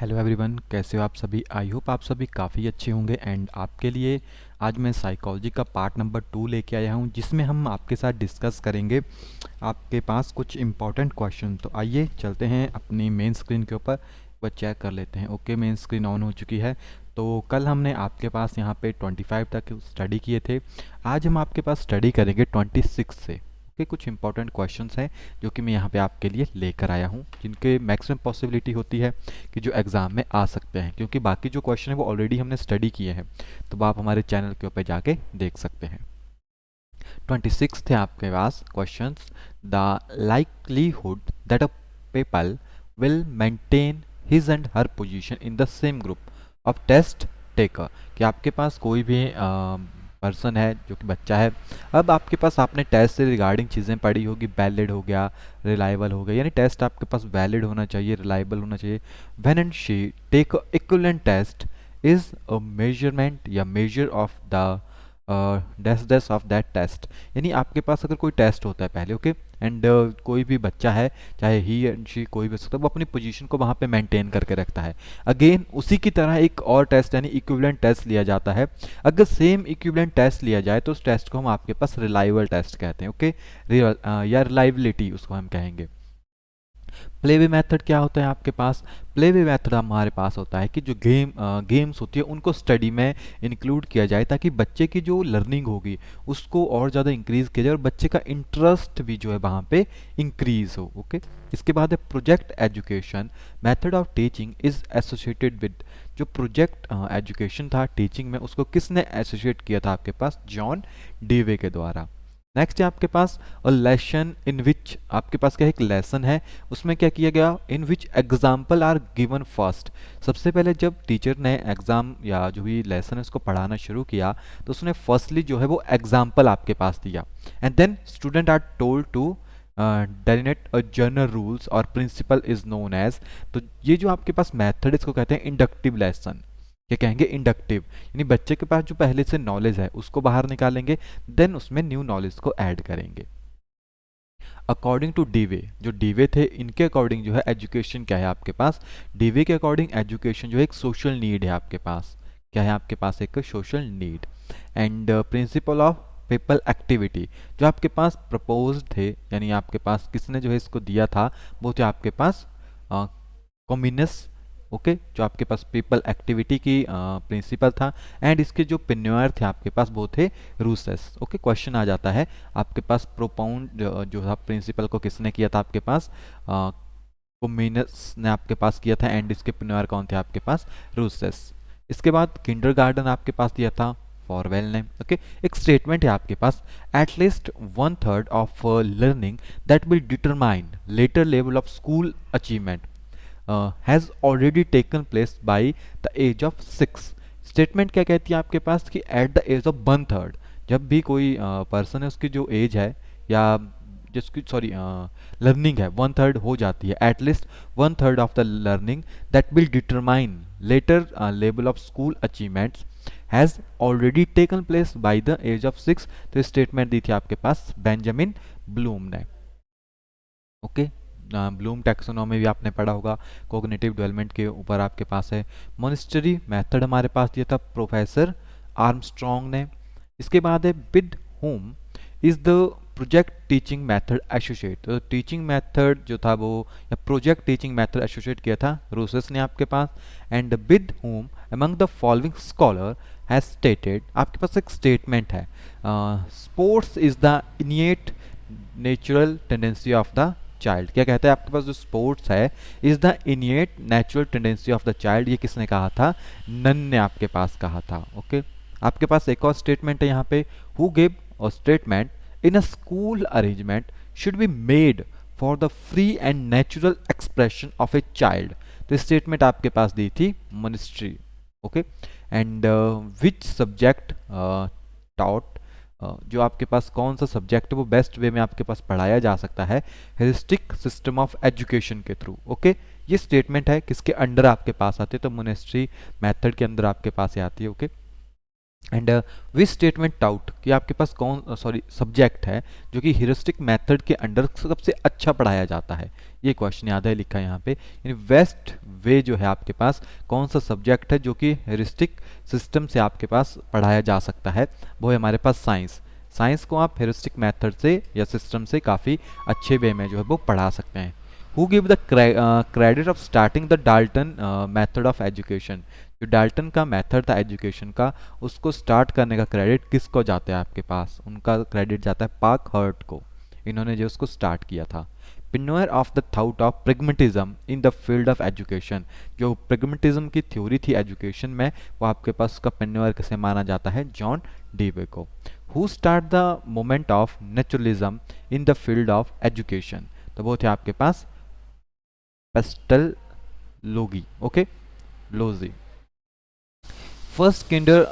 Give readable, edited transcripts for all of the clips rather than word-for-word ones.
Hello everyone, कैसे हो आप सभी। आई होप आप सभी काफ़ी अच्छे होंगे। एंड आपके लिए आज मैं साइकोलॉजी का पार्ट नंबर 2 लेके आया हूं, जिसमें हम आपके साथ डिस्कस करेंगे आपके पास कुछ इंपॉर्टेंट क्वेश्चन। तो आइए चलते हैं अपनी मेन स्क्रीन के ऊपर, वह चेक कर लेते हैं। ओके, मेन स्क्रीन ऑन हो चुकी है। तो कल हमने आपके पास यहाँ पे 25 तक स्टडी किए थे। आज हम आपके पास स्टडी करेंगे 26 से। ओके, कुछ इंपॉर्टेंट क्वेश्चंस हैं जो कि मैं यहाँ पे आपके लिए लेकर आया हूँ, जिनके मैक्सिमम पॉसिबिलिटी होती है कि जो एग्ज़ाम में आ सकते हैं, क्योंकि बाकी जो क्वेश्चन है वो ऑलरेडी हमने स्टडी किए हैं। तो आप हमारे चैनल के ऊपर जाके देख सकते हैं। 26 थे आपके पास questions. The likelihood that a people will maintain his and her position in the same group of test taker, कि आपके पास कोई भी पर्सन है जो कि बच्चा है। अब आपके पास आपने टेस्ट से रिगार्डिंग चीज़ें पढ़ी होगी, वैलिड हो गया, रिलायबल हो गया, यानी टेस्ट आपके पास वैलिड होना चाहिए, रिलायबल होना चाहिए। When and she take equivalent test is a measurement या measure of the days of that test, यानी आपके पास अगर कोई टेस्ट होता है पहले, ओके, एंड कोई भी बच्चा है, चाहे ही एंड शी कोई भी हो सकता है, वो अपनी पोजीशन को वहाँ पे मेंटेन करके रखता है। अगेन उसी की तरह एक और टेस्ट यानी इक्विवेलेंट टेस्ट लिया जाता है। अगर सेम इक्विवेलेंट टेस्ट लिया जाए तो उस टेस्ट को हम आपके पास रिलायबल टेस्ट कहते हैं। ओके, या रिलायबिलिटी उसको हम कहेंगे। प्लेवे मेथड क्या होता है आपके पास? प्लेवे मेथड हमारे पास होता है कि जो गेम्स होती है उनको स्टडी में इंक्लूड किया जाए, ताकि बच्चे की जो लर्निंग होगी उसको और ज़्यादा इंक्रीज किया जाए और बच्चे का इंटरेस्ट भी जो है वहाँ पे इंक्रीज हो। ओके, इसके बाद है project education method of teaching is associated with. जो प्रोजेक्ट एजुकेशन था टीचिंग में, उसको किसने एसोसिएट किया था आपके पास? जॉन डीवे के द्वारा। नेक्स्ट है आपके पास लेसन इन विच, आपके पास क्या एक लेसन है, उसमें क्या किया गया? In which example are given first. सबसे पहले जब टीचर ने एग्जाम या जो भी लेसन है उसको पढ़ाना शुरू किया तो उसने फर्स्टली जो है वो एग्जाम्पल आपके पास दिया, and then student are told to delineate a general rules और प्रिंसिपल इज नोन एज। तो ये जो आपके पास मेथड इसको कहते हैं इंडक्टिव लेसन। क्या कहेंगे? इंडक्टिव, यानी बच्चे के पास जो पहले से नॉलेज है उसको बाहर निकालेंगे, देन उसमें न्यू नॉलेज को ऐड करेंगे। अकॉर्डिंग टू डीवे, जो डीवे थे इनके अकॉर्डिंग जो है एजुकेशन क्या है आपके पास? डीवे के अकॉर्डिंग एजुकेशन जो है एक सोशल नीड है आपके पास। क्या है आपके पास? एक social need. And principle of people activity, जो आपके पास प्रपोज थे, यानी आपके पास किसने जो है इसको दिया था, वो थे आपके पास कम्युनिस्ट। ओके, जो आपके पास पीपल एक्टिविटी की प्रिंसिपल था। एंड इसके जो पिन्योर थे आपके पास वो थे रूसेस। ओके, क्वेश्चन आ जाता है आपके पास प्रोपाउंड जो था प्रिंसिपल को किसने किया था आपके पास? कम्युनिस्ट ने आपके पास किया था, एंड इसके पिन्योर कौन थे आपके पास? रूसेस। इसके बाद किंडरगार्टन आपके पास दिया था फॉरवेल ने। ओके, एक स्टेटमेंट है आपके पास, at least 1/3 of learning that will determine later level of school achievement has already taken place by the age of 6। Statement क्या कहती है आपके पास कि एट द एज ऑफ 1/3, जब भी कोई पर्सन है उसकी जो एज है या जिसकी लर्निंग है 1/3 हो जाती है, at least 1/3 of the learning that will determine later level of school achievements has already taken place by the age of 6। तो स्टेटमेंट दी थी आपके पास बेंजामिन ब्लूम ने। ओके, ब्लूम टैक्सोनॉमी भी आपने पढ़ा होगा, कोग्निटिव डेवलपमेंट के ऊपर आपके पास है। मोनिस्टरी मेथड हमारे पास दिया था प्रोफेसर आर्मस्ट्रॉन्ग ने। इसके बाद है with home is the project teaching method associate. तो टीचिंग मेथड जो था वो, या प्रोजेक्ट टीचिंग मेथड एसोसिएट किया था रूसेस ने आपके पास। And with whom among the following scholar has stated, आपके पास एक स्टेटमेंट है, sports is the innate natural tendency of the child. क्या कहता है आपके पास? जो स्पोर्ट्स है is the innate natural tendency of the child. ये किसने कहा था? नन ने आपके पास कहा था। ओके, आपके पास एक और स्टेटमेंट है यहाँ पे, who give a statement in a school arrangement should be made for the free and natural expression of a child. तो स्टेटमेंट आपके पास दी थी ministry. Okay, and which subject taught, जो आपके पास कौन सा सब्जेक्ट है वो बेस्ट वे में आपके पास पढ़ाया जा सकता है? हेरिस्टिक सिस्टम ऑफ एजुकेशन के थ्रू। ओके, ये स्टेटमेंट है किसके अंडर आपके पास आती है? तो मोनेस्ट्री मेथड के अंदर आपके पास ये आती है। Okay, and which statement taut कि आपके पास कौन सब्जेक्ट है जो कि ह्यूरिस्टिक मेथड के अंडर सबसे अच्छा पढ़ाया जाता है। ये क्वेश्चन याद है लिखा है यहाँ पे, यानी बेस्ट वे जो है आपके पास कौन सा सब्जेक्ट है जो कि ह्यूरिस्टिक सिस्टम से आपके पास पढ़ाया जा सकता है, वो है हमारे पास साइंस। साइंस को आप ह्यूरिस्टिक मेथड से या सिस्टम से काफ़ी अच्छे वे में जो है वो पढ़ा सकते हैं। Who give the credit of starting the Dalton method of education, जो डाल्टन का मेथड था एजुकेशन का, उसको स्टार्ट करने का क्रेडिट किसको जाता है आपके पास, उनका क्रेडिट जाता है पार्क हर्ट को, इन्होंने जो उसको स्टार्ट किया था। Pioneer of the thought of pragmatism in the field of education, जो प्रेगमेटिज्म की थ्योरी थी एजुकेशन में, वो आपके पास उसका पिनोयर किसे माना जाता है, जॉन डीवे को। Who start the moment of naturalism in the field of education, तो वो थे आपके पास पेस्टल लोगी, ओके, लोजी। फर्स्ट किंडर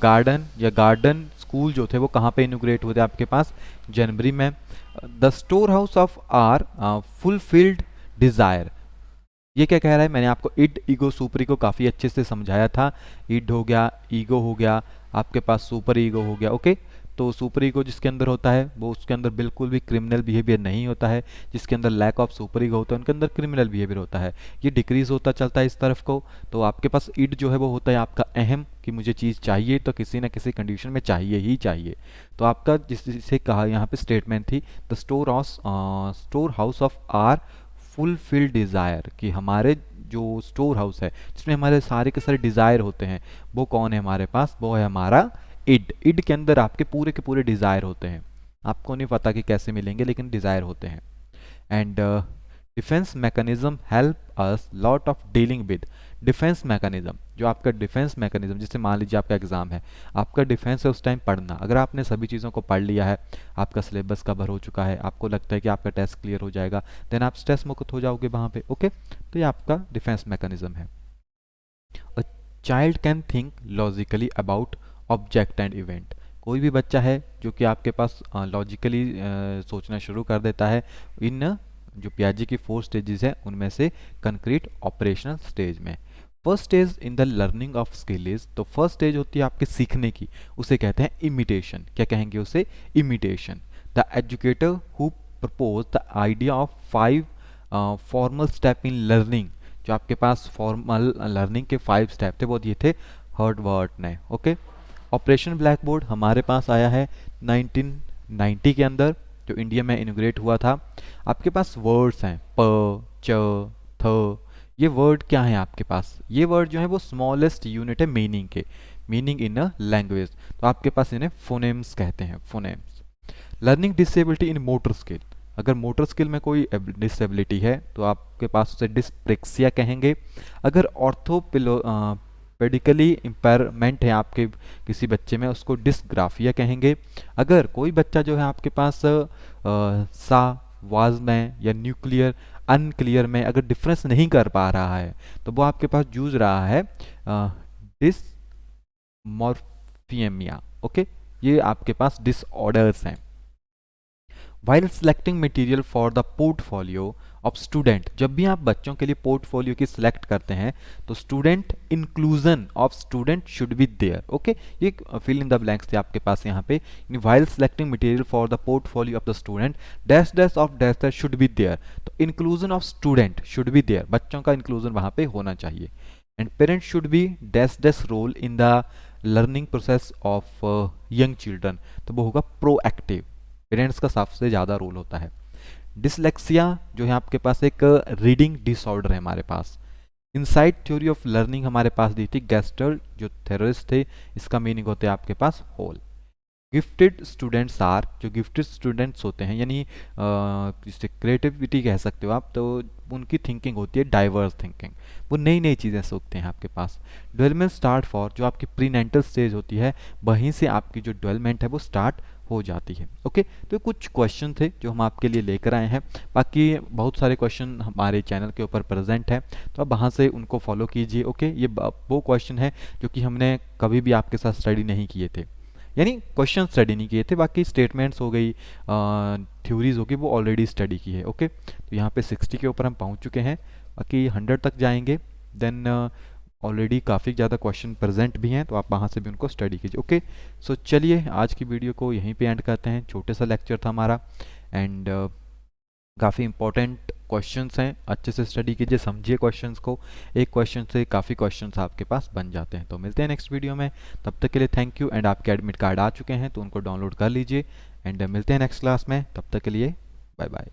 गार्डन या गार्डन स्कूल जो थे वो कहाँ पे इनोग्रेट हुए थे आपके पास, जनवरी में। The store house of our fulfilled desire, ये क्या कह रहा है, मैंने आपको इड ईगो सुपर ईगो काफ़ी अच्छे से समझाया था। इड हो गया, ईगो हो गया, आपके पास सुपर ईगो हो गया, ओके। तो सुपर ईगो जिसके अंदर होता है वो उसके अंदर बिल्कुल भी क्रिमिनल बिहेवियर नहीं होता है, जिसके अंदर लैक ऑफ सुपर ईगो होता है उनके अंदर क्रिमिनल बिहेवियर होता है, ये डिक्रीज होता चलता है इस तरफ को। तो आपके पास इड जो है वो होता है आपका अहम, कि मुझे चीज़ चाहिए तो किसी न किसी कंडीशन में चाहिए ही चाहिए। तो आपका जिससे कहा यहाँ पे स्टेटमेंट थी, the store house of our fulfil desire, कि हमारे जो स्टोर हाउस है जिसमें हमारे सारे के सारे डिज़ायर होते हैं, वो कौन है हमारे पास, वो है हमारा इड। इड के अंदर आपके पूरे के पूरे डिज़ायर होते हैं, आपको नहीं पता कि कैसे मिलेंगे लेकिन डिज़ायर होते हैं। And defence mechanism help us lot of dealing with, defence mechanism, जो आपका डिफेंस मैकेनिज्म, जैसे मान लीजिए आपका एग्जाम है, आपका डिफेंस है उस टाइम पढ़ना, अगर आपने सभी चीज़ों को पढ़ लिया है, आपका सिलेबस कवर हो चुका है, आपको लगता है कि आपका टेस्ट क्लियर हो जाएगा, देन आप स्ट्रेस मुक्त हो जाओगे वहाँ पे, ओके। तो ये आपका डिफेंस मैकेनिज्म है। A child can think logically about object and event, कोई भी बच्चा है जो कि आपके पास लॉजिकली सोचना शुरू कर देता है इन जो पियाजे की 4 स्टेजेस है उनमें से कंक्रीट ऑपरेशनल स्टेज में। First stage in the learning of skill is, तो फर्स्ट स्टेज होती है आपके सीखने की, उसे कहते हैं इमिटेशन, क्या कहेंगे उसे, imitation. The educator who propose the idea of 5 formal step in learning, जो आपके पास फॉर्मल लर्निंग के 5 स्टेप थे वो दिए थे हर्डवर्ट ने, ओके। ऑपरेशन ब्लैक बोर्ड हमारे पास आया है 1990 के अंदर, जो इंडिया में इनोग्रेट हुआ था। आपके पास वर्ड्स हैं प, च, थ, ये वर्ड क्या है आपके पास, ये वर्ड जो है वो स्मॉलेस्ट यूनिट है मीनिंग के, मीनिंग इन अ लैंग्वेज, तो आपके पास इन्हें फोनेम्स कहते हैं, फोनेम्स। लर्निंग डिसेबिलिटी इन मोटर स्किल, अगर मोटर स्किल में कोई डिसेबिलिटी है तो आपके पास उसे डिस्प्रेक्सिया कहेंगे। अगर ऑर्थोपेडिकली इम्पेयरमेंट है आपके किसी बच्चे में, उसको डिस्ग्राफिया कहेंगे। अगर कोई बच्चा जो है आपके पास सा वाज में या न्यूक्लियर अनक्लियर में अगर डिफरेंस नहीं कर पा रहा है, तो वो आपके पास जूझ रहा है डिसमॉर्फियमिया, ओके। ये आपके पास डिसऑर्डर्स हैं। While selecting material for the portfolio of student, जब भी आप बच्चों के लिए पोर्टफोलियो की सिलेक्ट करते हैं तो student inclusion of student should be there, okay. ये फिल इन द ब्लैंक्स थे आपके पास यहाँ पे। While selecting material for the portfolio of the student dash dash of dash dash should be there, तो inclusion of student should be there, बच्चों का inclusion वहाँ पे होना चाहिए। And parent should be dash dash role in the learning process of young children, तो वो होगा प्रोएक्टिव, पेरेंट्स का सबसे ज़्यादा रोल होता है। डिसलेक्सिया जो है आपके पास एक रीडिंग डिसऑर्डर है हमारे पास। इनसाइड थ्योरी ऑफ लर्निंग हमारे पास दी थी गेस्टल जो थेरोरिस्ट थे, इसका मीनिंग होता है आपके पास होल। गिफ्टेड स्टूडेंट्स आर, जो गिफ्टेड स्टूडेंट्स होते हैं यानी जिससे क्रिएटिविटी कह सकते हो आप, तो उनकी थिंकिंग होती है डाइवर्स थिंकिंग, वो नई नई चीज़ें सोचते हैं आपके पास। डेवलपमेंट स्टार्ट फॉर, जो आपकी प्रीनेंटल स्टेज होती है वहीं से आपकी जो डेवलपमेंट है वो स्टार्ट हो जाती है, ओके। तो कुछ क्वेश्चन थे जो हम आपके लिए लेकर आए हैं, बाकी बहुत सारे क्वेश्चन हमारे चैनल के ऊपर प्रेजेंट हैं, तो आप वहाँ से उनको फॉलो कीजिए, ओके। ये वो क्वेश्चन है जो कि हमने कभी भी आपके साथ स्टडी नहीं किए थे, यानी क्वेश्चन स्टडी नहीं किए थे, बाकी स्टेटमेंट्स हो गई, थ्योरीज हो गई, वो ऑलरेडी स्टडी की है, ओके। तो यहाँ पे 60 के ऊपर हम पहुँच चुके हैं, बाकी 100 तक जाएंगे, देन ऑलरेडी काफ़ी ज़्यादा क्वेश्चन प्रेजेंट भी हैं, तो आप वहाँ से भी उनको स्टडी कीजिए। ओके, सो चलिए आज की वीडियो को यहीं पे एंड करते हैं। छोटे सा लेक्चर था हमारा एंड काफ़ी इंपॉर्टेंट क्वेश्चंस हैं, अच्छे से स्टडी कीजिए, समझिए क्वेश्चंस को। एक क्वेश्चन से काफ़ी क्वेश्चंस आपके पास बन जाते हैं। तो मिलते हैं नेक्स्ट वीडियो में, तब तक के लिए थैंक यू। एंड आपके एडमिट कार्ड आ चुके हैं तो उनको डाउनलोड कर लीजिए एंड मिलते हैं नेक्स्ट क्लास में, तब तक के लिए बाय बाय।